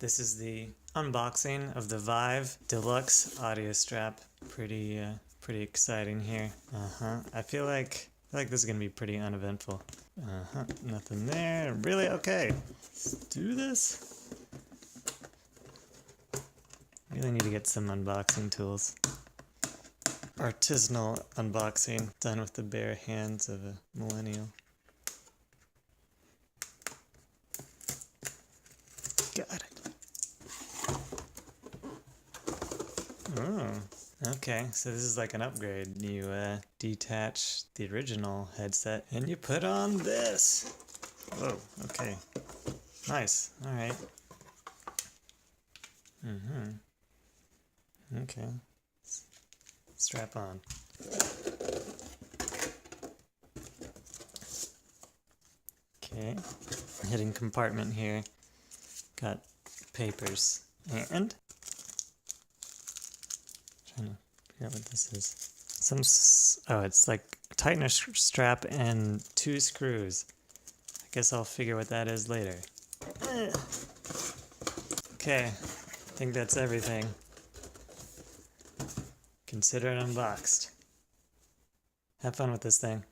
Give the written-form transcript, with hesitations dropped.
This is the unboxing of the Vive Deluxe audio strap. Pretty exciting here. I feel like this is gonna be pretty uneventful. Nothing there. Really? Okay. Let's do this. Really need to get some unboxing tools. Artisanal unboxing done with the bare hands of a millennial. Got it. Oh, okay. So this is like an upgrade. You detach the original headset and you put on this. Whoa, okay. Nice. All right. Okay. Strap on. Okay. Hidden compartment here. Got papers and trying to figure out what this is. Oh, it's like a tightener strap and 2 screws. I guess I'll figure what that is later. Okay, I think that's everything. Consider it unboxed. Have fun with this thing.